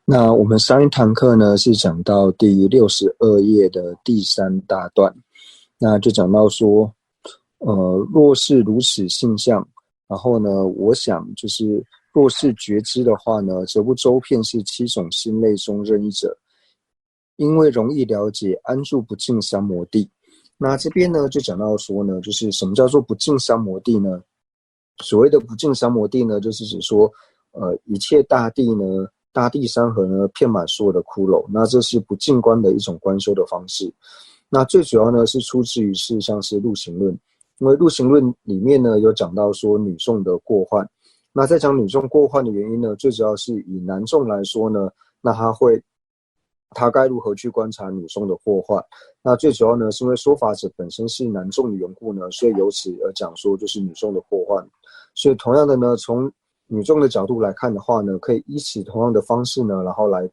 那我们上一堂课呢是讲到第62页的第三大段，那就讲到说，若是如此性相，然后呢，我想就是若是觉知的话呢，则不周遍是七种心类中任一者，因为容易了解，安住不净三摩地。那这边呢就讲到说呢，就是什么叫做不净三摩地呢？所谓的不净三摩地呢，就是指说，一切大地呢，大地山河呢，遍满所有的骷髅，那这是不净观的一种观修的方式。那最主要呢是出自于是像是入行论，因为入行论里面呢有讲到说女众的过患。那在讲女众过患的原因呢，最主要是以男众来说呢，那他该如何去观察女众的祸患？那最主要呢，是因为说法者本身是男众的缘故呢，所以由此而讲说就是女众的祸患。所以同样的呢，从女众的角度来看的话呢，可以依此同样的方式呢，然后来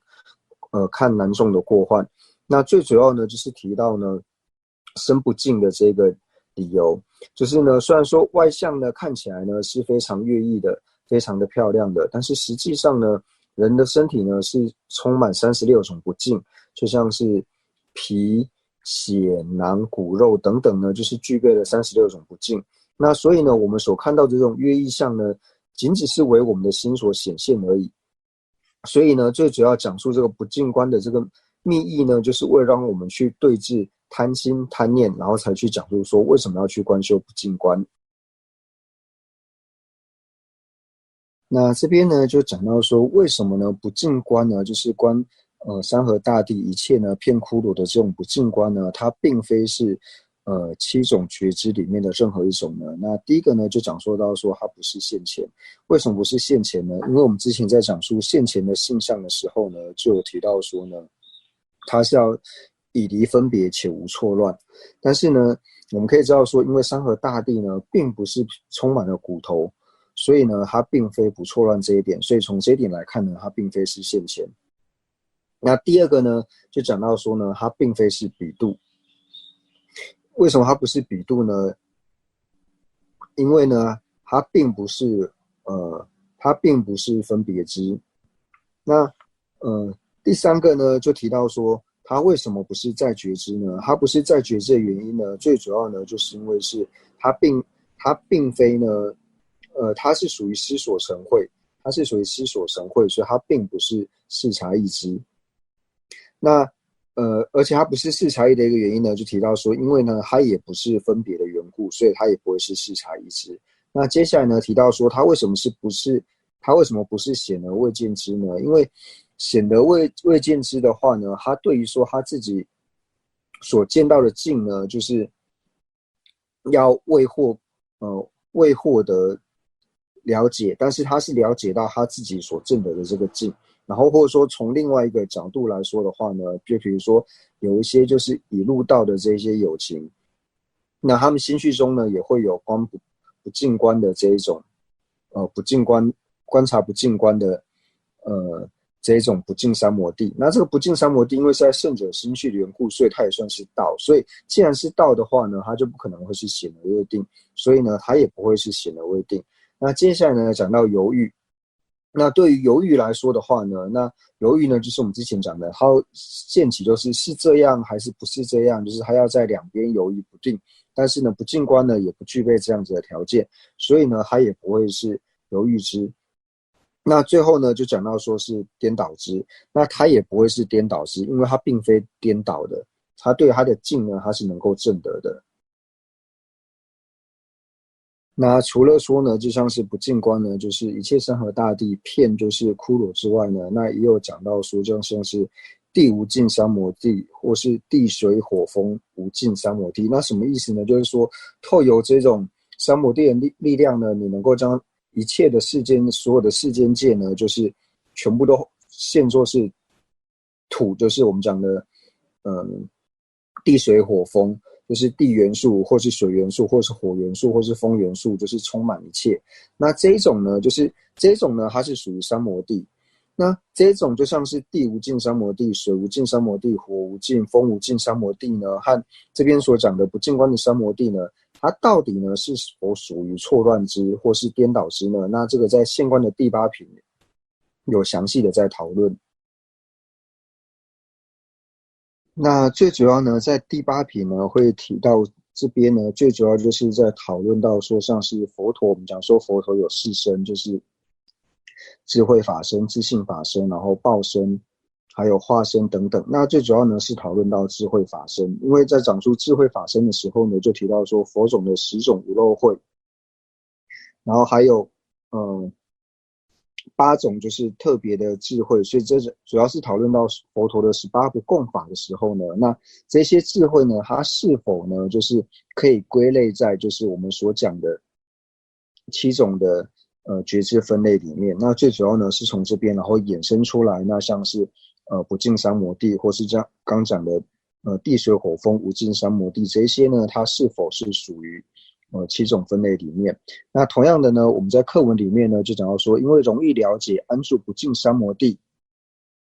看男众的过患。那最主要呢，就是提到呢身不净的这个理由，就是呢，虽然说外相呢看起来呢是非常悦意的，非常的漂亮的，但是实际上呢，人的身体呢是充满36种不净，就像是皮、血、囊、骨、肉等等呢，就是具备了36种不净。那所以呢，我们所看到的这种悦意相呢，仅只是为我们的心所显现而已。所以呢，最主要讲述这个不净观的这个密意呢，就是为了让我们去对治贪心、贪念，然后才去讲述说为什么要去观修不净观。那这边呢，就讲到说，为什么呢？不净观呢，就是观山河大地一切呢片骷髅的这种不净观呢，它并非是七种觉知里面的任何一种呢。那第一个呢，就讲说到说它不是现前。为什么不是现前呢？因为我们之前在讲述现前的性相的时候呢，就有提到说呢，它是要以离分别且无错乱。但是呢，我们可以知道说，因为山河大地呢，并不是充满了骨头。所以呢，它并非不错乱这一点，所以从这一点来看呢，它并非是现前。那第二个呢，就讲到说呢，它并非是比度。为什么它不是比度呢？因为呢，它并不是它并不是分别知。那第三个呢，就提到说，它为什么不是在觉知呢？它不是在觉知的原因呢，最主要呢，就是因为是它并非呢。它是属于思所成慧，所以它并不是视察意知。那而且它不是视察意的一个原因呢，就提到说，因为呢，它也不是分别的缘故，所以它也不会是视察意知。那接下来呢，提到说它为什么不是显而未见知呢？因为显而未见知的话呢，它对于说他自己所见到的境呢，就是要未获得了解，但是他是了解到他自己所证得的这个境，然后或者说从另外一个角度来说的话呢，就比如说有一些就是已入道的这些有情，那他们心绪中呢也会有不净观的这一种不净观察不净观的这一种不净三摩地。那这个不净三摩地因为是在圣者心绪的缘故，所以它也算是道。所以既然是道的话呢，它就不可能会是显而未定，所以呢它也不会是显而未定。那接下来呢讲到犹豫。那对于犹豫来说的话呢，那犹豫呢就是我们之前讲的，它现起就是这样还是不是这样，就是它要在两边犹豫不定。但是呢不净观呢也不具备这样子的条件，所以呢它也不会是犹豫之。那最后呢就讲到说是颠倒之，那它也不会是颠倒之，因为它并非颠倒的，它对它的境呢它是能够证得的。那除了说呢，就像是不净观呢，就是一切山河大地片就是骷髅之外呢，那也有讲到说，就像是地无尽三摩地，或是地水火风无尽三摩地。那什么意思呢？就是说，透由这种三摩地的力量呢，你能够将一切的所有的世间界呢，就是全部都现作是土，就是我们讲的，地水火风。就是地元素，或是水元素，或是火元素，或是风元素，就是充满一切。那这一种呢，它是属于三摩地。那这一种就像是地无尽三摩地、水无尽三摩地、火无尽、风无尽三摩地呢，和这边所讲的不净观的三摩地呢，它到底呢是否属于错乱之，或是颠倒之呢？那这个在现观的第8品有详细的在讨论。那最主要呢，在第八品呢会提到这边呢，最主要就是在讨论到说，像是佛陀，我们讲说佛陀有四身，就是智慧法身、自信法身，然后报身，还有化身等等。那最主要呢是讨论到智慧法身，因为在讲述智慧法身的时候呢，就提到说佛种的10种无漏慧，然后还有8种就是特别的智慧，所以这主要是讨论到佛陀的18个共法的时候呢，那这些智慧呢，它是否呢，就是可以归类在就是我们所讲的7种的觉知分类里面？那最主要呢是从这边然后衍生出来，那像是不净三摩地，或是刚讲的地水火风无尽三摩地，这些呢，它是否是属于7种分类里面？那同样的呢，我们在课文里面呢就讲到说，因为容易了解安住不净三摩地，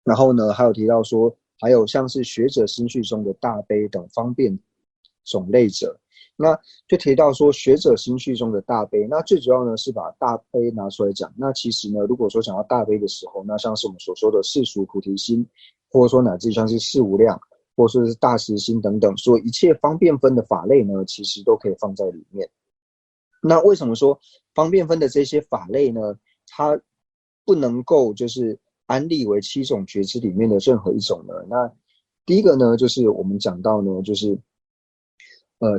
然后呢还有提到说，还有像是学者心绪中的大悲等方便种类者，那就提到说学者心绪中的大悲，那最主要呢是把大悲拿出来讲。那其实呢，如果说讲到大悲的时候，那像是我们所说的世俗菩提心，或者说乃至像是事无量，或者说是大慈心等等，所以一切方便分的法类呢，其实都可以放在里面。那为什么说方便分的这些法类呢，它不能够就是安立为7种觉知里面的任何一种呢？那第一个呢，就是我们讲到呢，就是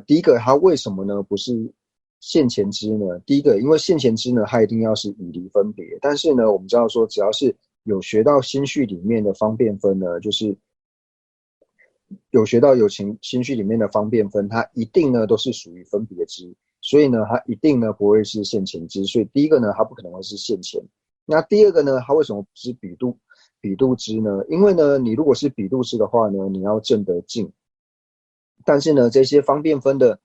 第一个它为什么呢不是现前知呢？第一个，因为现前知呢，它一定要是以离分别，但是呢，我们知道说，只要是有学到心绪里面的方便分呢，就是有学到心绪里面的方便分，它一定呢都是属于分别知，所以呢，它一定呢不会是现前知，所以第一个呢，它不可能会是现前。那第二个呢，它为什么不是比度知呢？因为呢，你如果是比度知的话呢，你要证得净，但是呢，这些方便分的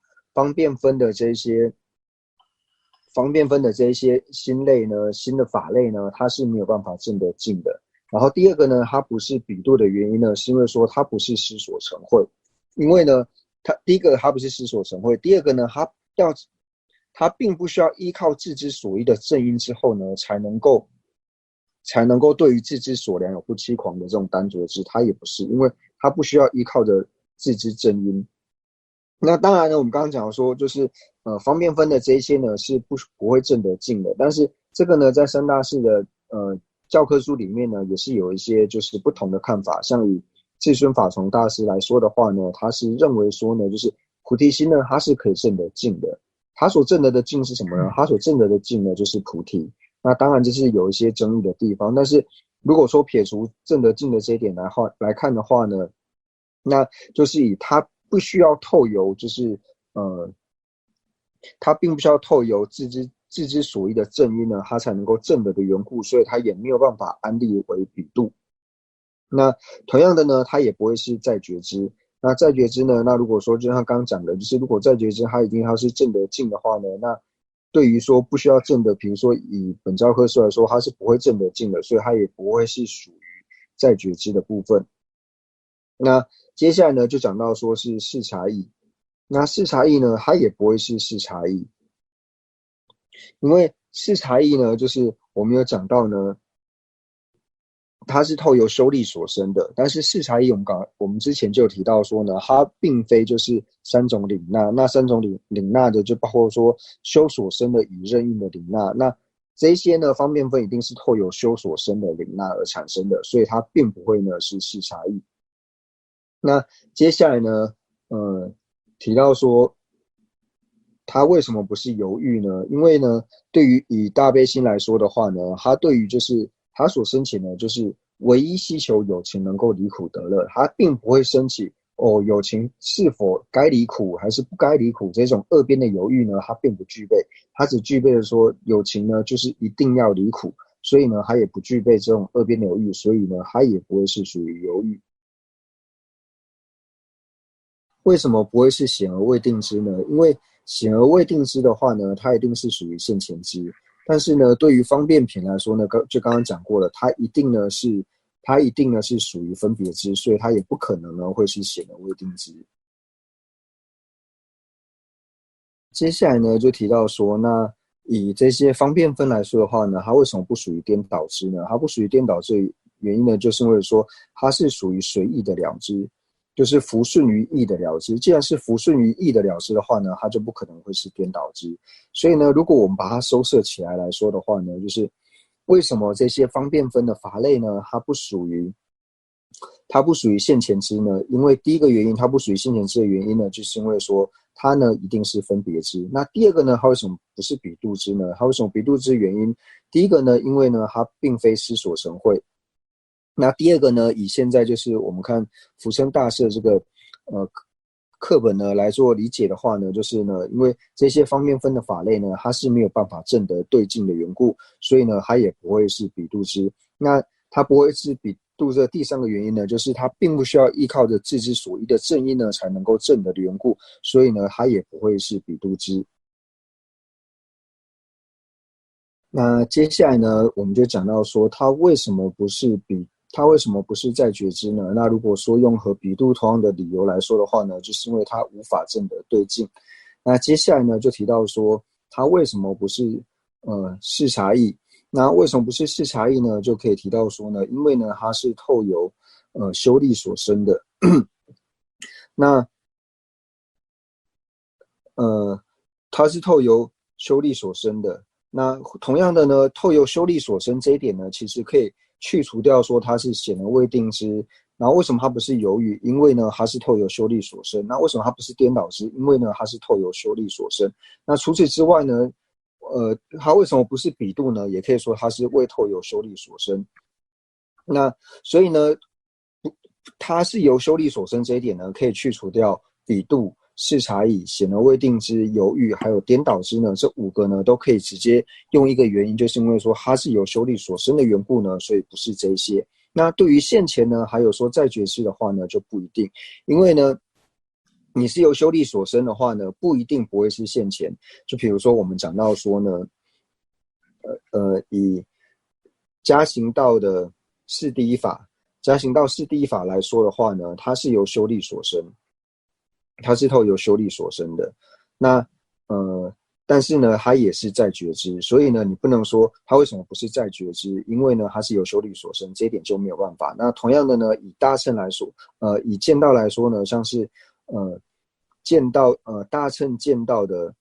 这些心类呢，新的法类呢，它是没有办法证得净的。然后第二个呢，它不是比度的原因呢，是因为说它不是师所成慧，因为呢，它第一个它不是师所成慧，第二个呢，它并不需要依靠自知所依的正因之后呢，才能够对于自知所量有不欺狂的这种单觉知，它也不是，因为它不需要依靠着自知正因。那当然呢，我们刚刚讲说，就是方便分的这一些呢是不会证得净的，但是这个呢，在三大士的教科书里面呢，也是有一些就是不同的看法。像以智孙法从大师来说的话呢，他是认为说呢，就是菩提心呢，它是可以证得净的。他所证得的净是什么呢？他所证得的净呢，就是菩提。那当然这是有一些争议的地方，但是如果说撇除证得净的这一点来看的话呢，那就是以他不需要透由，就是他并不需要透由自知所依的正因呢，他才能够证得的缘故，所以他也没有办法安立为比度。那同样的呢，他也不会是在觉知。那在觉知呢，那如果说就像刚刚讲的，就是如果在觉知他一定要是证得净的话呢，那对于说不需要证的，比如说以本教科书来说，它是不会证得净的，所以它也不会是属于在觉知的部分。那接下来呢，就讲到说是视察意。那视察意呢，它也不会是视察意，因为视察意呢，就是我们有讲到呢，它是透由修力所生的，但是视察意我们之前就有提到说呢，它并非就是3种领纳，那3种领纳的就包括说修所生的与任运的领纳，那这些呢方便分一定是透由修所生的领纳而产生的，所以它并不会呢是视察意。那接下来呢，提到说他为什么不是犹豫呢？因为呢，对于以大悲心来说的话呢，他对于就是他所升起呢，就是唯一希求有情能够离苦得乐，他并不会升起有情是否该离苦还是不该离苦这种二边的犹豫呢，他并不具备，他只具备了说有情呢就是一定要离苦，所以呢，他也不具备这种二边的犹豫，所以呢，他也不会是属于犹豫。为什么不会是显而未定之呢？因为显而未定之的话呢，它一定是属于现前之。但是呢，对于方便品来说呢，就刚刚讲过了，它一定呢是属于分别之，所以它也不可能呢会是显而未定之。接下来呢，就提到说，那以这些方便分来说的话呢，它为什么不属于颠倒之呢？它不属于颠倒之的原因呢，就是因为说它是属于随意的了知。就是服顺于意的了知。既然是服顺于意的了知的话呢，它就不可能会是颠倒之。所以呢，如果我们把它收摄起来来说的话呢，就是为什么这些方便分的法类呢，它不属于现前之呢？因为第一个原因，它不属于现前之的原因呢，就是因为说它呢一定是分别之。那第二个呢，它为什么不是比度之呢？它为什么比度之原因？第一个呢，因为呢它并非师所成会。那第二个呢，以现在就是我们看福生大师的这个课本呢来做理解的话呢，就是呢，因为这些方面分的法类呢，它是没有办法证得对境的缘故，所以呢，它也不会是比度之。那它不会是比度之的第三个原因呢，就是它并不需要依靠着自之所依的正因呢才能够证得的缘故，所以呢，它也不会是比度之。那接下来呢，我们就讲到说，它为什么不是在觉知呢？那如果说用和比度同样的理由来说的话呢，就是因为它无法证得对境。那接下来呢，就提到说，它为什么不是视察意？那为什么不是视察意呢？就可以提到说呢，因为呢，它是透由修力所生的。那它是透由修力所生的。那同样的呢，透由修力所生这一点呢，其实可以去除掉说它是显而未定之。然后为什么它不是犹豫？因为呢，它是透由修力所生。那为什么它不是颠倒之？因为呢，它是透由修力所生。那除此之外呢，它为什么不是比度呢？也可以说它是未透由修力所生。那所以呢，它是由修力所生这一点呢，可以去除掉比度、视察意、显而未定之、犹豫，还有颠倒之呢，这五个呢都可以直接用一个原因，就是因为说它是由修力所生的缘故呢，所以不是这些。那对于现前呢，还有说在觉知的话呢，就不一定，因为呢，你是由修力所生的话呢，不一定不会是现前。就比如说我们讲到说呢，以加行道的是第一法，加行道是第一法来说的话呢，它是由修力所生，它是透由修力所生的。那但是呢，它也是在觉知，所以呢，你不能说它为什么不是在觉知，因为呢，它是由修力所生，这一点就没有办法。那同样的呢，以大乘来说，以见道来说呢，像是见道大乘见道的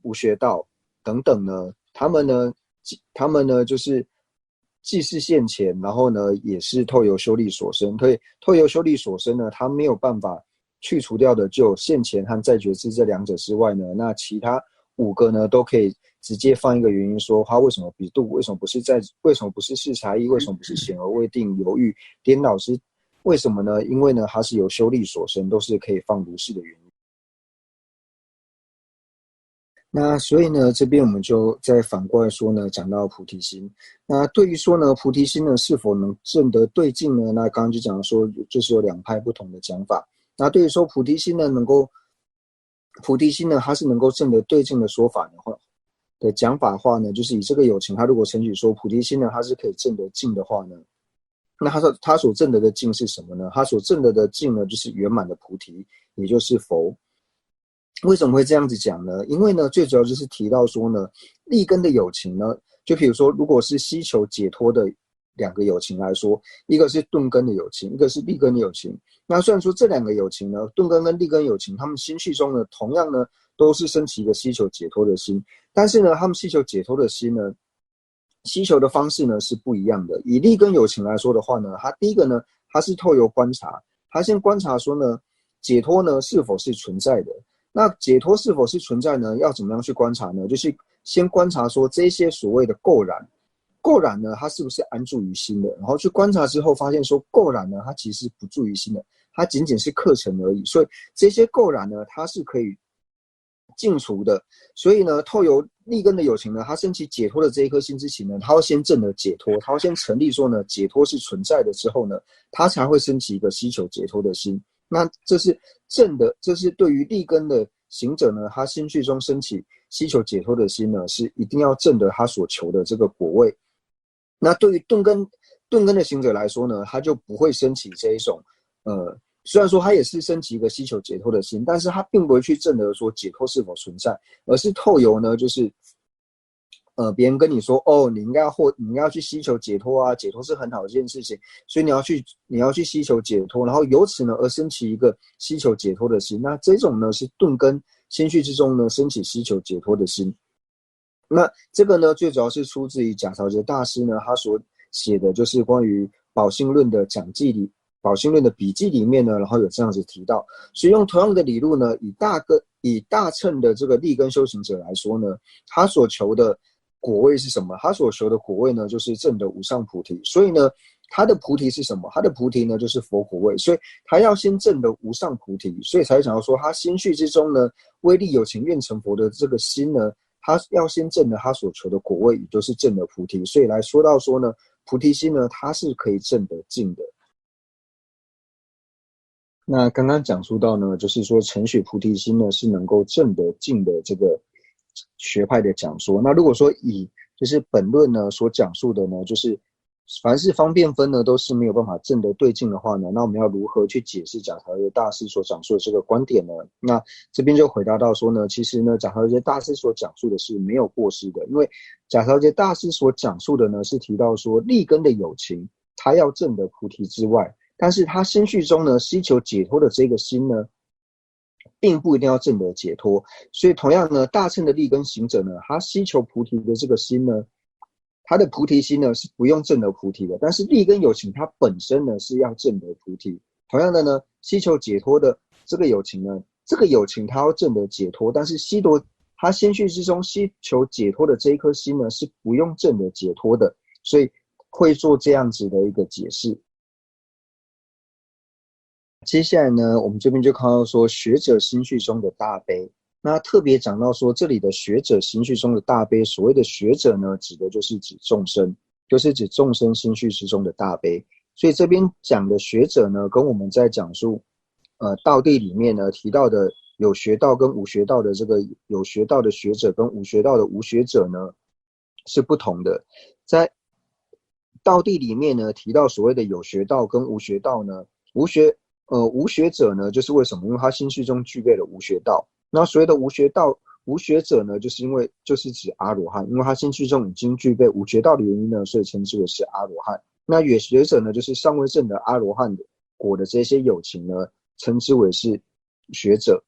无学道等等呢，他们呢就是既是现前，然后呢也是透由修力所生，所以透由修力所生呢，它没有办法去除掉的就现前和在觉知这两者之外呢，那其他五个呢都可以直接放一个原因说它为什么比度，为什么不是视察意，为什么不是显而未定、犹豫、颠倒之，为什么呢？因为呢它是由修力所生，都是可以放如是的原因。那所以呢，这边我们就再反过来说呢，讲到菩提心。那对于说呢，菩提心呢是否能证得对境呢？那刚刚就讲说，就是有两派不同的讲法。那对于说菩提心呢，它是能够证得对境的说法的讲法的话呢，就是以这个有情，他如果承许说菩提心呢，它是可以证得境的话呢，那他所证得的境是什么呢？他所证得的境呢，就是圆满的菩提，也就是佛。为什么会这样子讲呢？因为呢，最主要就是提到说呢，利根的有情呢，就比如说，如果是希求解脱的两个有情来说，一个是钝根的有情，一个是利根的有情。那虽然说这两个有情呢，钝根跟利根有情，他们心绪中呢，同样呢，都是升起一个希求解脱的心，但是呢，他们希求解脱的心呢，希求的方式呢是不一样的。以利根有情来说的话呢，他第一个呢，他是透由观察，他先观察说呢，解脱呢是否是存在的。那解脱是否是存在呢？要怎么样去观察呢？就是先观察说这些所谓的垢染呢，它是不是安住于心的？然后去观察之后，发现说垢染呢，它其实不住于心的，它仅仅是课程而已。所以这些垢染呢，它是可以净除的。所以呢，透由利根的有情呢，它升起解脱的这一颗心之情呢，它要先证得解脱，它要先成立说呢，解脱是存在的之后呢，它才会升起一个希求解脱的心。那这是正的，这是对于利根的行者呢，他心绪中升起希求解脱的心呢，是一定要证得他所求的这个果位。那对于钝根的行者来说呢，他就不会升起这一种虽然说他也是升起一个希求解脱的心，但是他并不会去证得说解脱是否存在，而是透由呢，就是别人跟你说你应该要去希求解脱啊，解脱是很好的一件事情，所以你要去希求解脱，然后由此呢而升起一个希求解脱的心。那这种呢是顿根心绪之中呢升起希求解脱的心。那这个呢最主要是出自于贾朝杰大师呢他所写的就是关于宝性论的宝性论的笔记里面呢，然后有这样子提到，所以用同样的理路呢，以大乘的这个立根修行者来说呢，他所求的果位是什么？他所求的果位呢，就是证得无上菩提。所以呢，他的菩提是什么？他的菩提呢，就是佛果位。所以他要先证得无上菩提，所以才想要说，他心绪之中呢，威力有情愿成佛的这个心呢，他要先证得他所求的果位，也就是证得菩提。所以来说到说呢，菩提心呢，它是可以证得尽的。那刚刚讲述到呢，就是说承许菩提心呢是能够证得尽的这个学派的讲说。那如果说以就是本论呢所讲述的呢，就是凡是方便分呢都是没有办法证得对境的话呢，那我们要如何去解释贾朝杰大师所讲述的这个观点呢？那这边就回答到说呢，其实呢贾朝杰大师所讲述的是没有过失的，因为贾朝杰大师所讲述的呢是提到说立根的有情，他要证得菩提之外，但是他心绪中呢希求解脱的这个心呢，并不一定要证得解脱。所以同样呢，大乘的立根行者呢，他希求菩提的这个心呢，他的菩提心呢是不用证得菩提的，但是立根有情他本身呢是要证得菩提。同样的呢，希求解脱的这个有情呢，这个有情他要证得解脱，但是他心绪之中希求解脱的这一颗心呢是不用证得解脱的，所以会做这样子的一个解释。接下来呢，我们这边就看到说学者心绪中的大悲。那特别讲到说这里的学者心绪中的大悲，所谓的学者呢，指的就是指众生，就是指众生心绪之中的大悲。所以这边讲的学者呢，跟我们在讲述道地里面呢提到的有学道跟无学道的这个有学道的学者跟无学道的无学者呢是不同的。在道地里面呢提到所谓的有学道跟无学道呢，无学者呢，就是为什么？因为他心绪中具备了无学道。那所谓的无学者呢，就是指阿罗汉，因为他心绪中已经具备无学道的原因呢，所以称之为是阿罗汉。那有学者呢，就是尚未证得阿罗汉果的这些有情呢，称之为是学者。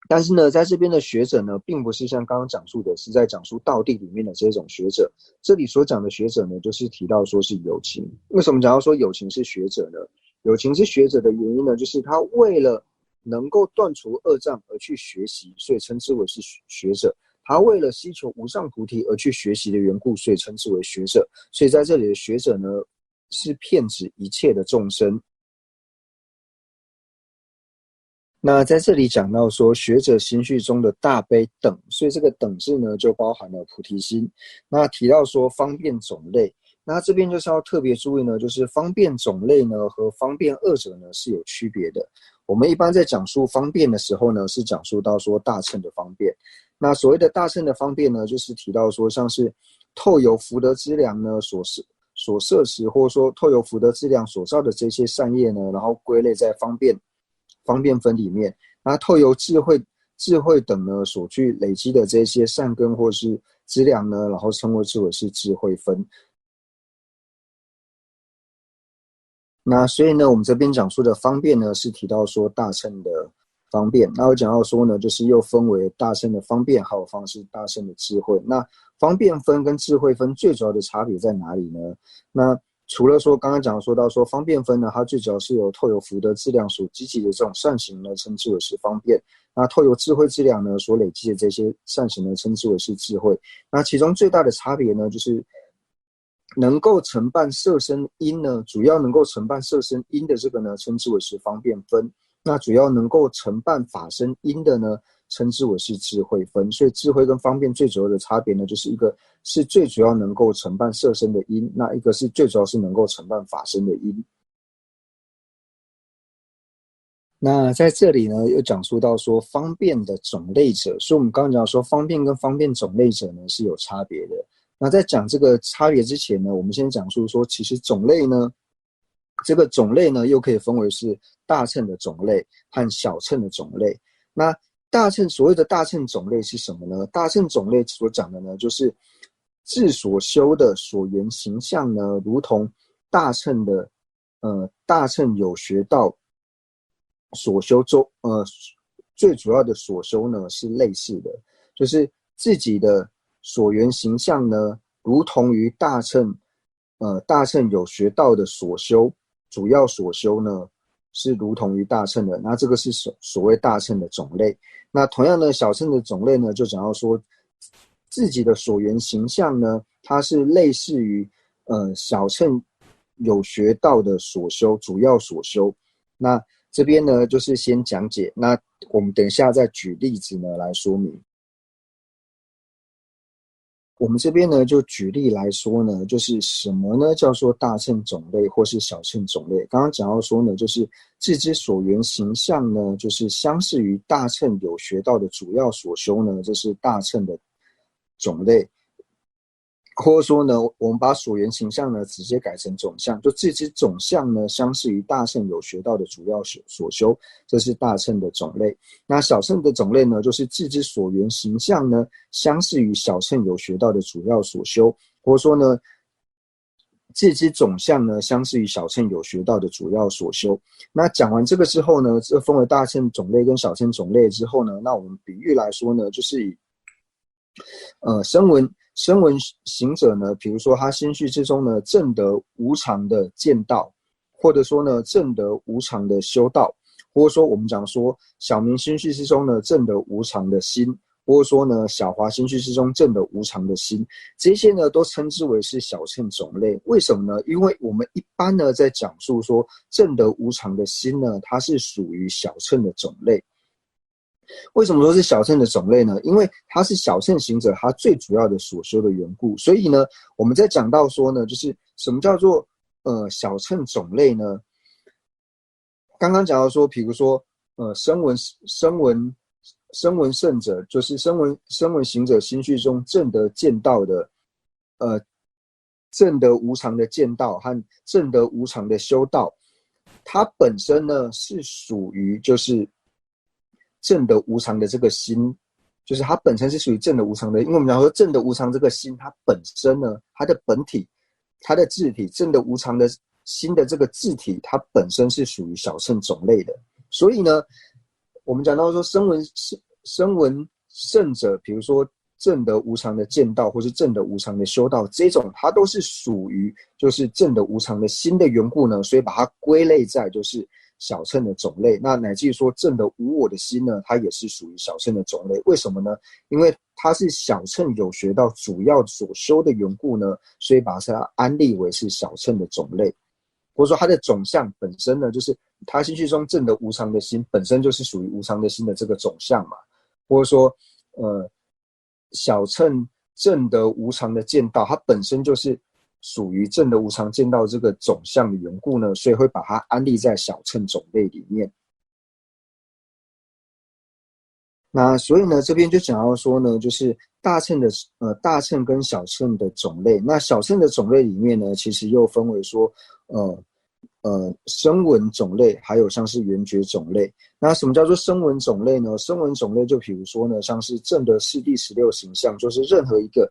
但是呢，在这边的学者呢，并不是像刚刚讲述的，是在讲述道地里面的这种学者。这里所讲的学者呢，就是提到说是有情。为什么讲到说有情是学者呢？有情是学者的原因呢，就是他为了能够断除恶障而去学习，所以称之为是学者。他为了希求无上菩提而去学习的缘故，所以称之为学者。所以在这里的学者呢，是遍指一切的众生。那在这里讲到说学者心绪中的大悲等，所以这个等字呢就包含了菩提心。那提到说方便种类，那这边就是要特别注意呢，就是方便种类呢和方便二者呢是有区别的。我们一般在讲述方便的时候呢，是讲述到说大乘的方便。那所谓的大乘的方便呢，就是提到说像是透由福德之粮呢所摄持，或者说透由福德之粮所造的这些善业呢，然后归类在方便分里面。那透由智慧等呢所去累积的这些善根或是资粮呢，然后称为是智慧分。那所以呢，我们这边讲述的方便呢，是提到说大乘的方便。那我讲到说呢，就是又分为大乘的方便，还有是大乘的智慧。那方便分跟智慧分最主要的差别在哪里呢？那除了说刚刚说到说方便分呢，它最主要是由透由福德资粮所积集的这种善行呢，称之为是方便。那透由智慧资粮呢所累积的这些善行呢，称之为是智慧。那其中最大的差别呢，就是能够承办摄身因呢，主要能够承办摄身因的这个呢，称之为是方便分。那主要能够承办法身因的呢，称之为是智慧分。所以智慧跟方便最主要的差别呢，就是一个是最主要能够承办摄身的因，那一个是最主要是能够承办法身的因。那在这里呢，又讲述到说方便的种类者，所以我们刚刚讲说方便跟方便种类者呢是有差别的。那在讲这个差别之前呢，我们先讲述说，其实种类呢，这个种类呢又可以分为是大乘的种类和小乘的种类。那所谓的大乘种类是什么呢？大乘种类所讲的呢，就是自所修的所缘形象呢，如同大乘的大乘有学道所修最主要的所修呢是类似的，就是自己的所缘形象呢，如同于大乘有学道的所修，主要所修呢是如同于大乘的，那这个是所谓大乘的种类。那同样的小乘的种类呢，就讲到说自己的所缘形象呢，它是类似于小乘有学道的所修，主要所修。那这边呢就是先讲解，那我们等一下再举例子呢来说明。我们这边呢就举例来说呢，就是什么呢叫做大乘种类或是小乘种类。刚刚讲到说呢，就是自之所缘形象呢，就是相似于大乘有学道的主要所修呢，这是大乘的种类。或者说呢，我们把所缘形象呢直接改成种相，就自之种相呢相似于大乘有学道的主要所修，这是大乘的种类。那小乘的种类呢，就是自之所缘形象呢相似于小乘有学道的主要所修，或者说呢自之种相呢相似于小乘有学道的主要所修。那讲完这个之后呢，这分为大乘种类跟小乘种类之后呢，那我们比喻来说呢，就是以声闻行者呢，比如说他心绪之中呢，证得无常的见道，或者说呢，证得无常的修道，或者说我们讲说小明心绪之中呢，证得无常的心，或者说呢，小华心绪之中证得无常的心，这些呢都称之为是小乘种类。为什么呢？因为我们一般呢在讲述说证得无常的心呢，它是属于小乘的种类。为什么说是小乘的种类呢？因为它是小乘行者他最主要的所修的缘故。所以呢，我们在讲到说呢，就是什么叫做小乘种类呢？刚刚讲到说，比如说声闻圣者，就是声闻行者心绪中证得见道的证得无常的见道和证得无常的修道，它本身呢是属于就是证得无常的这个心，就是它本身是属于证得无常的。因为我们讲说证得无常这个心，它本身呢，它的本体，它的质体，证得无常的心的这个质体，它本身是属于小乘种类的。所以呢，我们讲到说声闻圣者，比如说证得无常的见道，或是证得无常的修道，这种它都是属于就是证得无常的心的缘故呢，所以把它归类在就是小乘的种类。那乃至于说证得无我的心呢，它也是属于小乘的种类。为什么呢？因为它是小乘有学到主要所修的缘故呢，所以把它安立为是小乘的种类。或者说它的种相本身呢，就是他心绪中证得无常的心本身就是属于无常的心的这个种相嘛。或者说小乘证得无常的见道，它本身就是属于证得无常见道这个种相的缘故呢，所以会把它安立在小乘种类里面。那所以呢，这边就讲到说呢，就是大乘跟小乘的种类。那小乘的种类里面呢，其实又分为说声闻种类，还有像是缘觉种类。那什么叫做声闻种类呢？声闻种类就比如说呢，像是证得四谛16形象，就是任何一个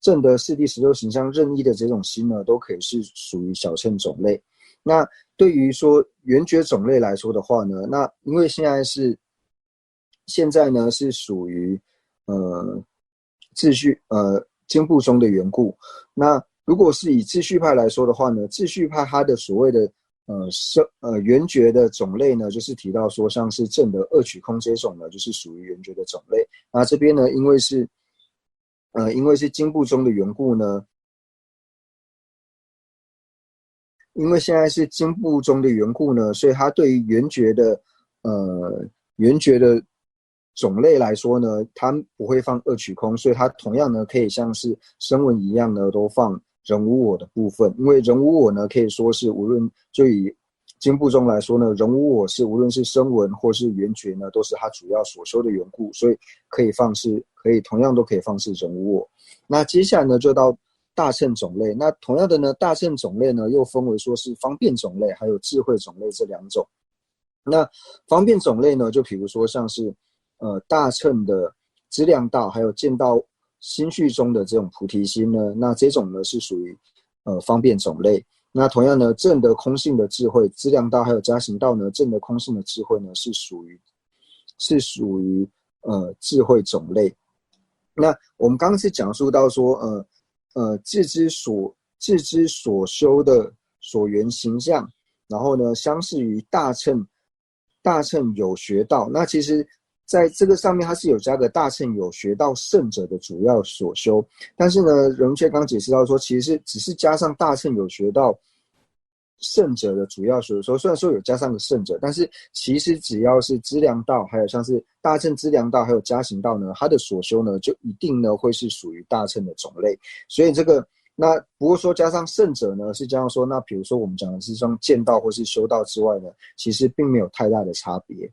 证得四谛16形象任意的这种心呢，都可以是属于小乘种类。那对于说缘觉种类来说的话呢，那因为现在呢是属于秩序经部中的缘故。那如果是以秩序派来说的话呢，秩序派它的所谓的缘觉的种类呢，就是提到说像是证得二取空这种呢，就是属于缘觉的种类。那这边呢，因为是经部中的缘故呢，因为现在是经部中的缘故呢，所以它对于缘觉的种类来说呢，它不会放二取空，所以它同样呢可以像是声闻一样呢，都放人无我的部分。因为人无我呢，可以说是无论就以经部中来说呢，人无我是无论是声闻或是缘觉呢，都是它主要所修的缘故，所以同样都可以放是人无我。那接下来呢，就到大乘种类。那同样的呢，大乘种类呢又分为说是方便种类还有智慧种类这两种。那方便种类呢，就比如说像是大乘的资量道还有见道心绪中的这种菩提心呢，那这种呢是属于方便种类。那同样呢，证得空性的智慧，资粮道还有加行道呢，证得空性的智慧呢是属于智慧种类。那我们刚刚是讲述到说，自知所修的所缘形象，然后呢，相似于大乘有学道。那其实在这个上面，它是有加个大乘有学道圣者的主要所修，但是呢，仁却刚解释到说，其实只是加上大乘有学道圣者的主要所修，虽然说有加上个圣者，但是其实只要是资粮道，还有像是大乘资粮道，还有加行道呢，它的所修呢，就一定呢会是属于大乘的种类。所以这个那不过说加上圣者呢，是这样说，那比如说我们讲的是从见道或是修道之外呢，其实并没有太大的差别。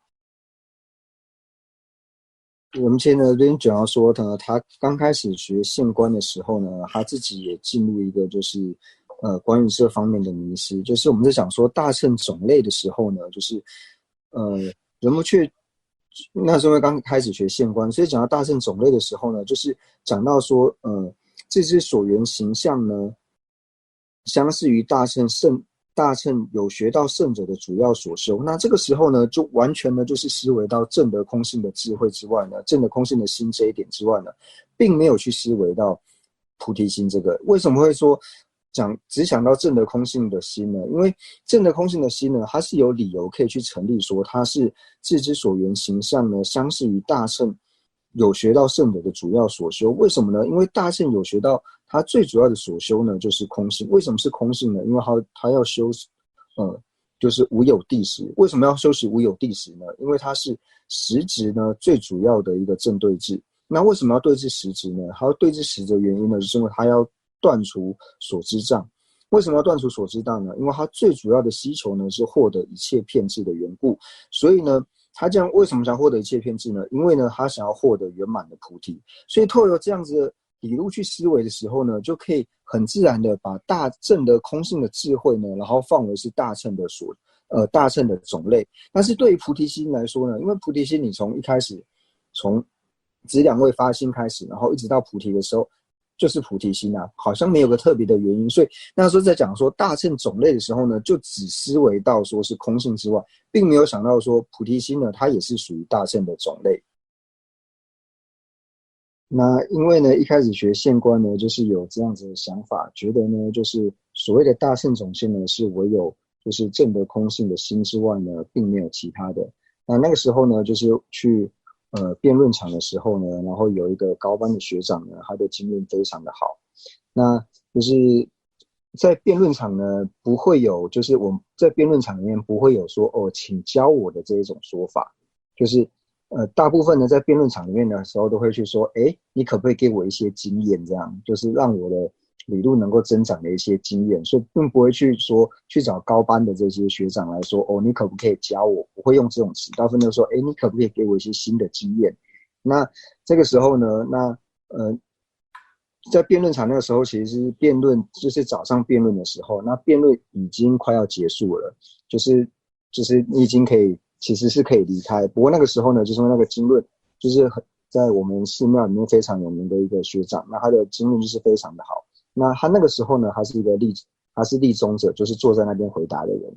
我们现在这边讲到说呢，他刚开始学现观的时候呢，他自己也进入一个就是关于这方面的迷失，就是我们在讲说大乘种类的时候呢，就是人们却那时候刚开始学现观，所以讲到大乘种类的时候呢，就是讲到说这只所缘形象呢，相似于大乘有学到圣者的主要所修。那这个时候呢，就完全呢就是思维到证得空性的智慧之外呢，证得空性的心这一点之外呢，并没有去思维到菩提心这个。为什么会说只想到证得空性的心呢？因为证得空性的心呢，它是有理由可以去成立说它是自知所缘形象呢，相似于大乘有学到圣者的主要所修。为什么呢？因为大乘有学到它最主要的所修呢，就是空性。为什么是空性呢？因为它要修就是无有地时。为什么要修习无有地时呢？因为它是实质呢最主要的一个正对治。那为什么要对治实质呢？它要对治实质的原因呢，就是因为它要断除所知障。为什么要断除所知障呢？因为它最主要的需求呢是获得一切遍智的缘故。所以呢，他这样为什么想获得一切遍智呢？因为呢，他想要获得圆满的菩提。所以透过这样子的理路去思维的时候呢，就可以很自然的把大乘的空性的智慧呢，然后放为是大乘的种类。但是对于菩提心来说呢，因为菩提心你从一开始从资粮位发心开始，然后一直到菩提的时候，就是菩提心啊，好像没有个特别的原因。所以那时候在讲说大乘种类的时候呢，就只思维到说是空性之外，并没有想到说菩提心呢，它也是属于大乘的种类。那因为呢，一开始学现观呢，就是有这样子的想法，觉得呢，就是所谓的大乘种性呢，是唯有就是证得空性的心之外呢，并没有其他的。那个时候呢，就是去辩论场的时候呢，然后有一个高班的学长呢，他的经验非常的好。那就是在辩论场呢，不会有，就是我们在辩论场里面不会有说请教我的这一种说法，就是大部分呢在辩论场里面的时候都会去说，你可不可以给我一些经验，这样就是让我的理路能够增长的一些经验，所以并不会去找高班的这些学长来说，你可不可以教我？不会用这种词，大部分都说，你可不可以给我一些新的经验？那这个时候呢，在辩论场那个时候，其实是辩论，就是早上辩论的时候，那辩论已经快要结束了，就是你已经其实是可以离开。不过那个时候呢，就是那个经论，就是在我们寺庙里面非常有名的一个学长，那他的经论就是非常的好。那他那个时候呢，他是立宗者，就是坐在那边回答的人。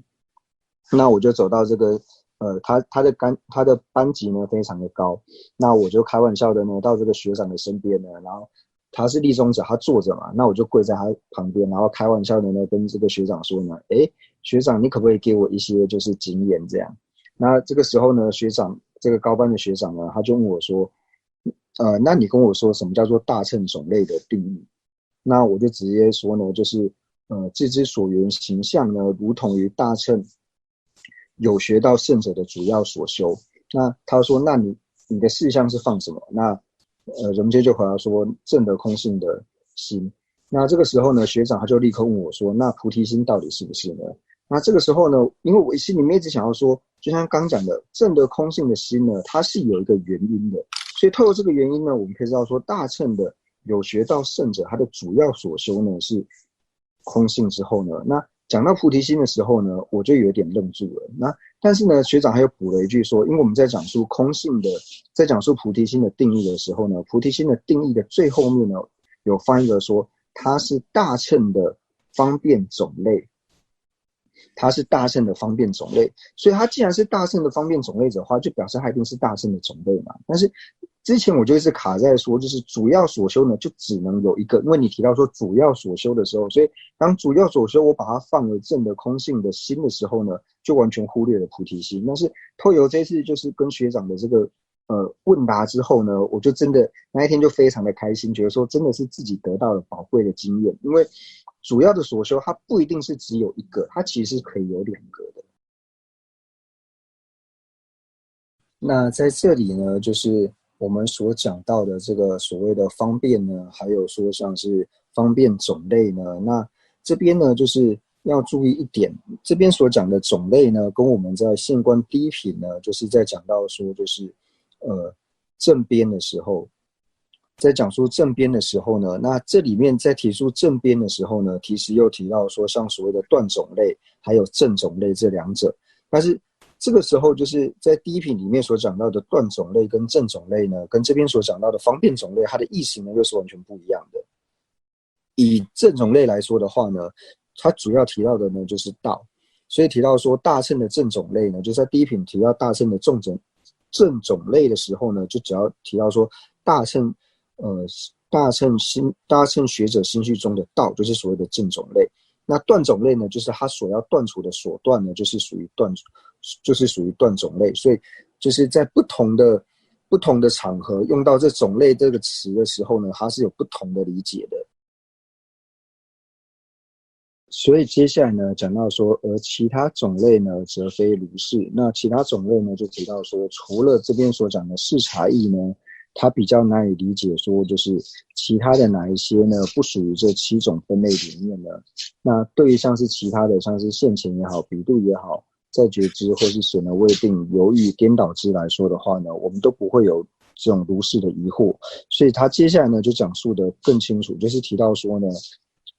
那我就走到这个他的班级呢非常的高，那我就开玩笑的呢到这个学长的身边呢，然后他是立宗者，他坐着嘛，那我就跪在他旁边，然后开玩笑的呢跟这个学长说呢，学长你可不可以给我一些就是经验这样？那这个时候呢，这个高班的学长呢，他就问我说，那你跟我说什么叫做大乘种类的定义？那我就直接说呢，就是自知所缘形象呢，如同于大乘有学到圣者的主要所修。那他说，那你的事项是放什么？那人杰就回答说，证得空性的心。那这个时候呢，学长他就立刻问我说，那菩提心到底是不是呢？那这个时候呢，因为我心里面一直想要说，就像刚讲的，证得空性的心呢，它是有一个原因的。所以透过这个原因呢，我们可以知道说，大乘的有学到圣者，他的主要所修呢是空性之后呢，那讲到菩提心的时候呢，我就有点愣住了。那但是呢，学长还有补了一句说，因为我们在讲述空性的，在讲述菩提心的定义的时候呢，菩提心的定义的最后面呢，有翻译的说，它是大乘的方便种类。它是大乘的方便种类，所以它既然是大乘的方便种类的话，就表示它一定是大乘的种类嘛。但是之前我就一直卡在说，就是主要所修呢，就只能有一个，因为你提到说主要所修的时候，所以当主要所修我把它放为正的空性的心的时候呢，就完全忽略了菩提心。但是透由这次就是跟学长的这个问答之后呢，我就真的那一天就非常的开心，觉得说真的是自己得到了宝贵的经验，因为主要的所修它不一定是只有一个，它其实是可以有两个的。那在这里呢，就是我们所讲到的这个所谓的方便呢，还有说像是方便种类呢，那这边呢就是要注意一点，这边所讲的种类呢，跟我们在现观第一品呢，就是在讲到说就是正边的时候，在讲述正边的时候呢，那这里面在提出正边的时候呢，其实又提到说像所谓的断种类还有正种类这两者，但是这个时候就是在第一品里面所讲到的断种类跟正种类呢，跟这边所讲到的方便种类，它的意思呢又是完全不一样的。以正种类来说的话呢，它主要提到的呢就是道，所以提到说大乘的正种类呢，就在第一品提到大乘的正种类的时候呢，就只要提到说大乘大乘学者心绪中的道，就是所谓的正种类。那断种类呢，就是他所要断除的所断呢，就是属于断种类。所以就是在不同的场合用到这种类这个词的时候呢，它是有不同的理解的。所以接下来呢，讲到说，而其他种类呢，则非如是。那其他种类呢，就提到说，除了这边所讲的视察义呢，它比较难以理解，说就是其他的哪一些呢，不属于这7种分类里面呢？那对于像是其他的，像是现前也好，比度也好，在觉知或是显而未定、犹豫、颠倒之来说的话呢，我们都不会有这种如是的疑惑。所以他接下来呢，就讲述的更清楚，就是提到说呢，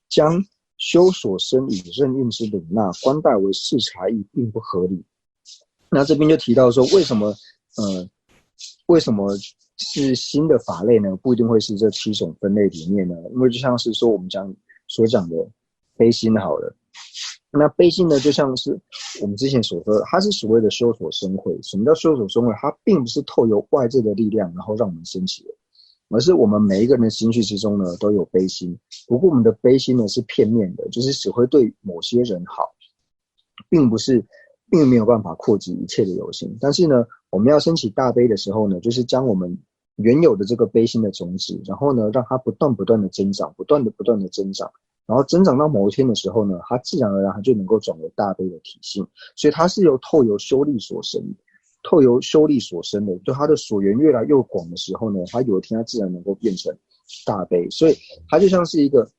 将修所生与任运之领纳，观待为视察义，并不合理。那这边就提到说，为什么是新的法类呢？不一定会是这7种分类里面呢？因为就像是说我们所讲的悲心好了，那悲心呢，就像是我们之前所说的，它是所谓的修所生慧。什么叫修所生慧？它并不是透由外在的力量，然后让我们升起的。而是我们每一个人的心绪之中呢，都有悲心。不过我们的悲心呢是片面的，就是只会对某些人好，并没有办法扩及一切的有情。但是呢，我们要升起大悲的时候呢，就是将我们原有的这个悲心的种子，然后呢，让它不断的增长，不断的增长，然后增长到某一天的时候呢，它自然而然它就能够转为大悲的体性。所以它是透由修力所生的。透由修力所生的，就它的所缘越来越广的时候呢，它有一天它自然能够变成大悲。所以它就像是一个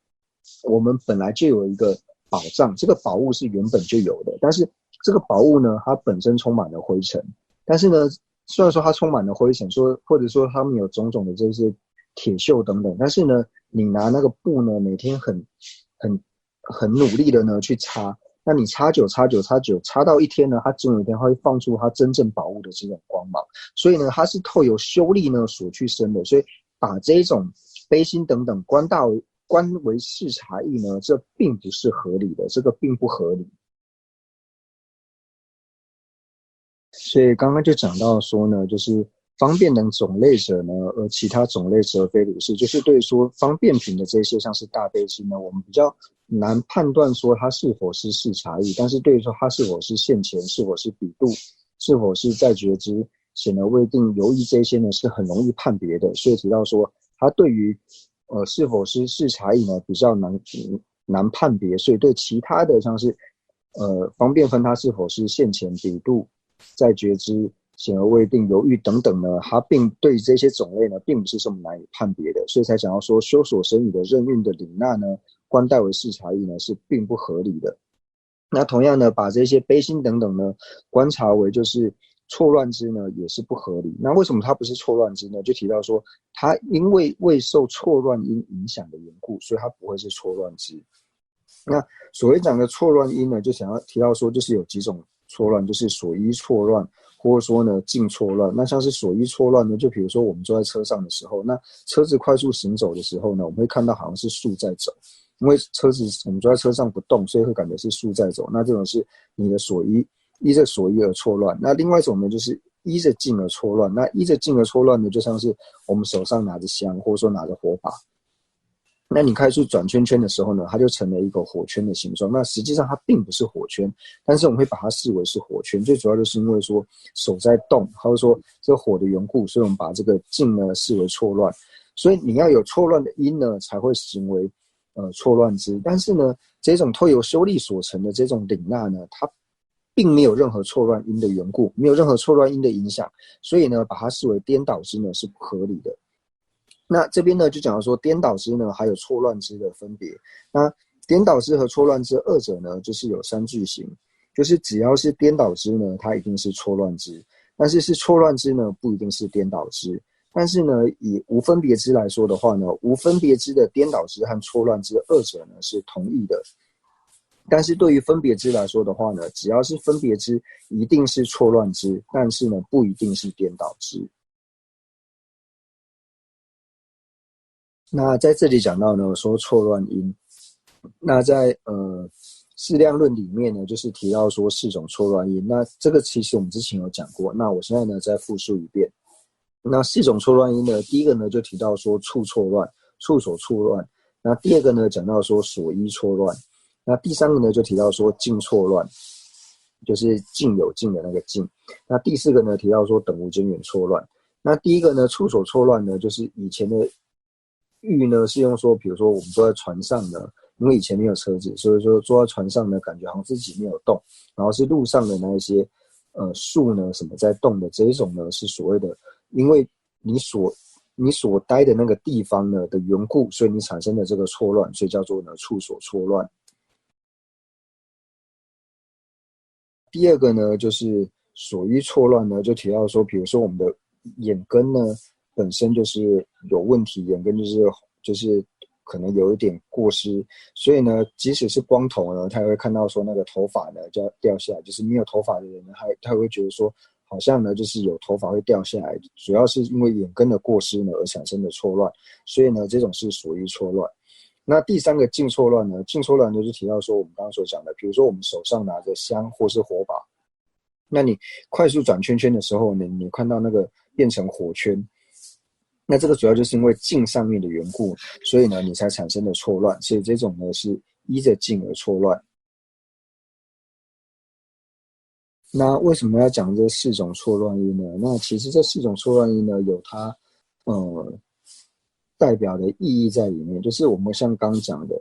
我们本来就有一个宝藏，这个宝物是原本就有的，但是这个宝物呢，它本身充满了灰尘。但是呢，虽然说它充满了灰尘，或者说它们有种种的这些铁锈等等，但是呢，你拿那个布呢，每天很努力的呢去擦。那你擦久，擦到一天呢，它总有一天会放出它真正宝物的这种光芒。所以呢，它是透由修力呢所去生的。所以把这种悲心等等观为视察义呢，这并不是合理的，这个并不合理。所以刚刚就讲到说呢，就是方便等种类者呢，而其他种类则非如是。就是对说方便品的这些，像是大悲心呢，我们比较难判断说它是否是视察义，但是对于说它是否是现前，是否是比度，是否是在觉知，显而未定、犹豫这些呢，是很容易判别的。所以提到说，它对于是否是视察义呢，比较难判别。所以对其他的像是方便分它是否是现前、比度、在觉知、显而未定、犹豫等等呢，它并对这些种类呢，并不是这么难以判别的，所以才讲到说修所生与的任运的领纳呢，观待为视察义呢，是并不合理的。那同样呢，把这些悲心等等呢，观察为就是错乱之呢，也是不合理。那为什么它不是错乱之呢？就提到说，它因为未受错乱因影响的缘故，所以它不会是错乱之。那所谓讲的错乱因呢，就想要提到说，就是有几种错乱，就是所依错乱，或者说呢近错乱。那像是所依错乱呢，就比如说我们坐在车上的时候，那车子快速行走的时候呢，我们会看到好像是树在走，因为车子我们坐在车上不动，所以会感觉是树在走。那这种是你的所依着所依而错乱。那另外一种呢，就是依着境而错乱。那依着境而错乱呢，就像是我们手上拿着香，或者说拿着火把。那你开始转圈圈的时候呢，它就成了一个火圈的形状。那实际上它并不是火圈，但是我们会把它视为是火圈。最主要就是因为说手在动，或者说这个火的缘故，所以我们把这个境呢视为错乱。所以你要有错乱的因呢，才会行为错乱之。但是呢，这种透由修力所成的这种领纳呢，它并没有任何错乱因的缘故，没有任何错乱因的影响，所以呢，把它视为颠倒之呢是不合理的。那这边呢就讲到说颠倒之呢还有错乱之的分别。那颠倒之和错乱之二者呢就是有三句型，就是只要是颠倒之呢它一定是错乱之，但是错乱之呢不一定是颠倒之。但是呢以无分别之来说的话呢，无分别之的颠倒之和错乱之二者呢是同义的。但是对于分别之来说的话呢，只要是分别之一定是错乱之，但是呢不一定是颠倒之。那在这里讲到呢，说错乱因。那在释量论里面呢，就是提到说4种错乱因。那这个其实我们之前有讲过，那我现在呢再复述一遍。那4种错乱因呢，第一个呢就提到说处错乱，处所错乱。那第二个呢讲到说所依错乱。那第三个呢就提到说境错乱，就是境有境的那个境。那第4个呢提到说等无间缘错乱。那第一个呢处所错乱呢，就是以前的喻呢是用说，比如说我们坐在船上呢，因为以前没有车子，所以说坐在船上呢，感觉好像自己没有动，然后是路上的那一些树呢什么在动的这一种呢，是所谓的，因为你所待的那个地方呢的缘故，所以你产生的这个错乱，所以叫做呢处所错乱。第二个呢就是所依错乱呢，就提到说，比如说我们的眼根呢本身就是有问题，眼根就是可能有一点过失，所以呢，即使是光头呢，他也会看到说那个头发呢就要掉下来，就是没有头发的人呢，他会觉得说好像呢就是有头发会掉下来，主要是因为眼根的过失呢而产生的错乱，所以呢这种是属于错乱。那第三个境错乱呢，境错乱就是提到说我们刚刚所讲的，比如说我们手上拿着香或是火把，那你快速转圈圈的时候呢，你看到那个变成火圈，那这个主要就是因为境上面的缘故，所以呢你才产生的错乱，所以这种呢是依着境而错乱。那为什么要讲这4种错乱因呢？那其实这4种错乱因呢有它代表的意义在里面，就是我们像刚讲的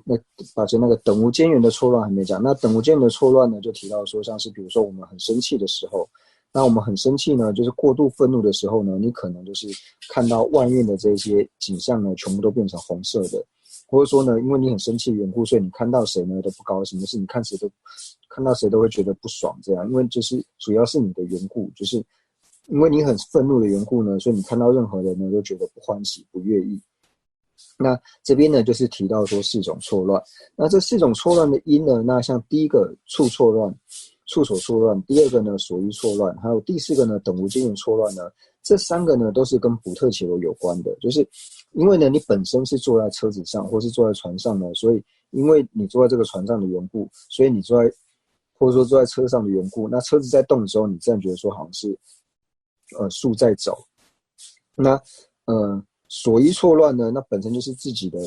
那而且那个等无间缘的错乱还没讲。那等无间缘的错乱呢，就提到说，像是比如说我们很生气的时候，那我们很生气呢，就是过度愤怒的时候呢，你可能就是看到外面的这些景象呢，全部都变成红色的，或者说呢，因为你很生气的缘故，所以你看到谁呢都不高兴，就是你看到谁都会觉得不爽，这样，因为就是主要是你的缘故，就是因为你很愤怒的缘故呢，所以你看到任何人呢都觉得不欢喜、不悦意。那这边呢就是提到说4种错乱。那这4种错乱的因呢，那像第一个处错乱、处所错乱，第二个呢所依错乱，还有第4个呢等无间缘错乱呢，这3个呢都是跟补特伽罗有关的。就是因为呢你本身是坐在车子上或是坐在船上呢，所以因为你坐在这个船上的缘故，所以你或者说坐在车上的缘故，那车子在动的时候，你自然觉得说好像是树在走。那所依错乱呢，那本身就是自己的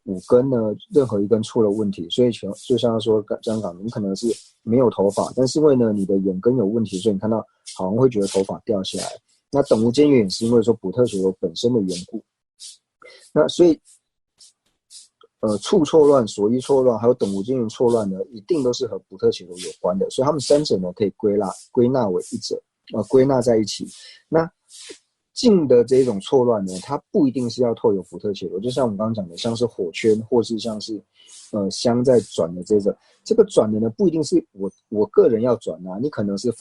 五根呢，任何一根出了问题，所以就像说刚刚你可能是没有头发，但是因为呢你的眼根有问题，所以你看到好像会觉得头发掉下来。那等无间缘也是因为说补特伽罗本身的缘故。那所以处错乱、所依错乱还有等无间缘错乱呢，一定都是和补特伽罗有关的，所以他们3者呢可以归纳为一者，归纳在一起。那境的这种错乱呢，它不一定是要透有补特伽罗，就像我们刚刚讲的，像是火圈或是像是香在转的这个转的呢，不一定是我个人要转啊，你可能是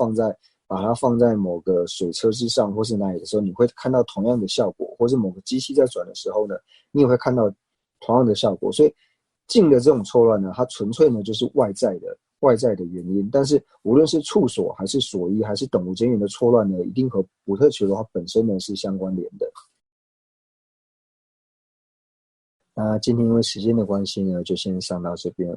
把它放在某个水车之上或是哪里的时候，你会看到同样的效果，或是某个机器在转的时候呢，你也会看到同样的效果。所以静的这种错乱呢，它纯粹呢就是外在的原因，但是无论是处所还是所依还是等无间缘的错乱呢，一定和补特伽罗它本身呢是相关联的。那今天因为时间的关系呢，就先上到这边。